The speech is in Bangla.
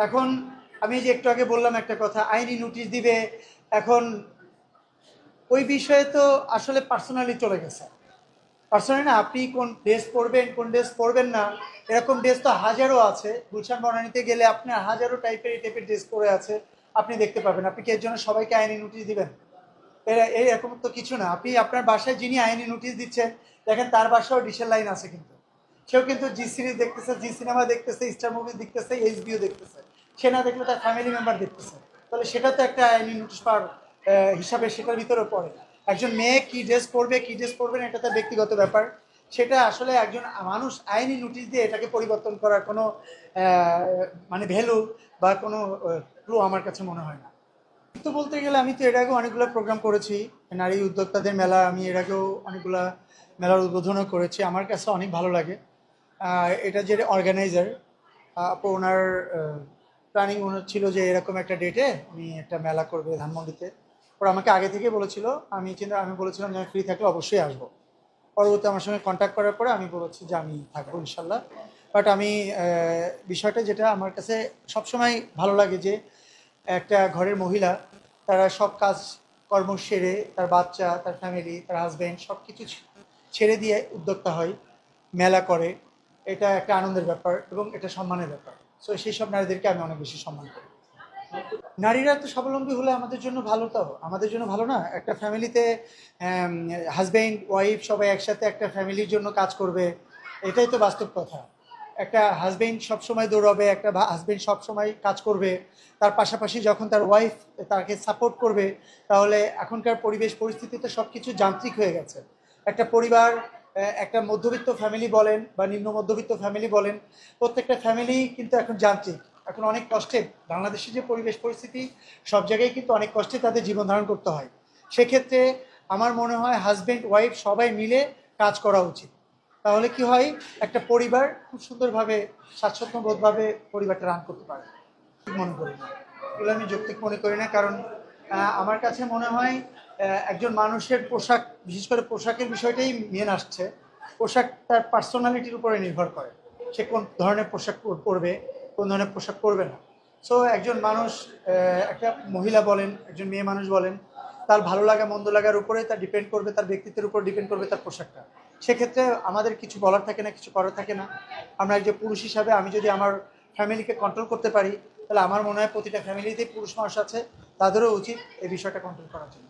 এখন আমি যে একটু আগে বললাম একটা কথা, আইনি নোটিশ দিবে। এখন ওই বিষয়ে তো আসলে পার্সোনালি চলে গেছে। পার্সোনালি না, আপনি কোন ড্রেস পরবেন কোন ড্রেস পরবেন না, এরকম ড্রেস তো হাজারো আছে। গুলশান বনানীতে গেলে আপনার হাজারো টাইপের এই টাইপের ড্রেস পরে আছে, আপনি দেখতে পাবেন। আপনি কি এর জন্য সবাইকে আইনি নোটিশ দিবেন? এরকম তো কিছু না। আপনি আপনার বাসায় যিনি আইনি নোটিশ দিচ্ছেন, দেখেন তার বাসাও ডিসেল লাইন আছে, কিন্তু সেও কিন্তু জি সিরিজ দেখতেছে, জি সিনেমা দেখতেছে, স্টার মুভি দেখতেছে, এইচবিও দেখতেছে। সে না দেখলে তার ফ্যামিলি মেম্বার দেখতেছে। তাহলে সেটা তো একটা আইনি নোটিশ পাওয়ার হিসাবে সেটার ভিতরে পড়ে। একজন মেয়ে কি ড্রেস পরবে কি ড্রেস পরবে না, এটা তার ব্যক্তিগত ব্যাপার। সেটা আসলে একজন মানুষ আইনি নোটিশ দিয়ে এটাকে পরিবর্তন করার কোনো মানে ভ্যালু বা কোনো ক্লু আমার কাছে মনে হয় না। তো বলতে গেলে আমি তো এর আগেও অনেকগুলো প্রোগ্রাম করেছি, নারী উদ্যোক্তাদের মেলা। আমি এর আগেও অনেকগুলা মেলার উদ্বোধনও করেছি। আমার কাছে অনেক ভালো লাগে। এটা যে অর্গানাইজার আপু, ওনার প্ল্যানিং মনে ছিল যে এরকম একটা ডেটে উনি একটা মেলা করবে ধানমন্ডিতে। ওরা আমাকে আগে থেকে বলেছিল। আমি বলেছিলাম যে আমি ফ্রি থাকলে অবশ্যই আসবো। পরবর্তী আমার সঙ্গে কন্ট্যাক্ট করার পরে আমি বলেছি যে আমি থাকবো ইনশাল্লাহ। বাট আমি বিষয়টা যেটা আমার কাছে সবসময় ভালো লাগে যে একটা ঘরের মহিলা তারা সব কাজ কর্ম সেরে, তার বাচ্চা, তার ফ্যামিলি, তার হাজব্যান্ড সব কিছু ছেড়ে দিয়ে উদ্যোক্তা হয়, মেলা করে। এটা একটা আনন্দের ব্যাপার এবং এটা সম্মানের ব্যাপার। সো সেই সব নারীদেরকে আমি অনেক বেশি সম্মান করি। নারীরা তো স্বাবলম্বী হলে আমাদের জন্য ভালো। তো আমাদের জন্য ভালো না? একটা ফ্যামিলিতে হাজব্যান্ড ওয়াইফ সবাই একসাথে একটা ফ্যামিলির জন্য কাজ করবে, এটাই তো বাস্তব কথা। একটা হাজব্যান্ড সবসময় দৌড়াবে, একটা হাজব্যান্ড সবসময় কাজ করবে, তার পাশাপাশি যখন তার ওয়াইফ তাকে সাপোর্ট করবে, তাহলে এখনকার পরিবেশ পরিস্থিতিতে সব কিছু যান্ত্রিক হয়ে গেছে। একটা পরিবার, একটা মধ্যবিত্ত ফ্যামিলি বলেন বা নিম্ন মধ্যবিত্ত ফ্যামিলি বলেন, প্রত্যেকটা ফ্যামিলি কিন্তু এখন যান্ত্রিক। এখন অনেক কষ্টে বাংলাদেশের যে পরিবেশ পরিস্থিতি, সব জায়গায় কিন্তু অনেক কষ্টে তাদের জীবন ধারণ করতে হয়। সেক্ষেত্রে আমার মনে হয় হাজব্যান্ড ওয়াইফ সবাই মিলে কাজ করা উচিত। তাহলে কি হয়, একটা পরিবার খুব সুন্দরভাবে স্বাচ্ছন্দ্যবোধভাবে পরিবারটা রান করতে পারে। ঠিক মনে করি না, এগুলো আমি যৌক্তিক মনে করি না। কারণ আমার কাছে মনে হয় একজন মানুষের পোশাক, বিশেষ করে পোশাকের বিষয়টাই মেন আসছে। পোশাক তার পার্সোনালিটির উপরে নির্ভর করে, সে কোন ধরনের পোশাক পরবে, কোন ধরনের পোশাক পরবে না। সো একজন মানুষ, একটা মহিলা বলেন, একজন মেয়ে মানুষ বলেন, তার ভালো লাগা মন্দ লাগার উপরে তার ডিপেন্ড করবে, তার ব্যক্তিত্বের উপর ডিপেন্ড করবে তার পোশাকটা। সেক্ষেত্রে আমাদের কিছু বলার থাকে না, কিছু করার থাকে না। আমরা একজন পুরুষ হিসাবে আমি যদি আমার ফ্যামিলিকে কন্ট্রোল করতে পারি, তাহলে আমার মনে হয় প্রতিটা ফ্যামিলিতেই পুরুষ মানুষ আছে, তাদেরও উচিত এই বিষয়টা কন্ট্রোল করার জন্য।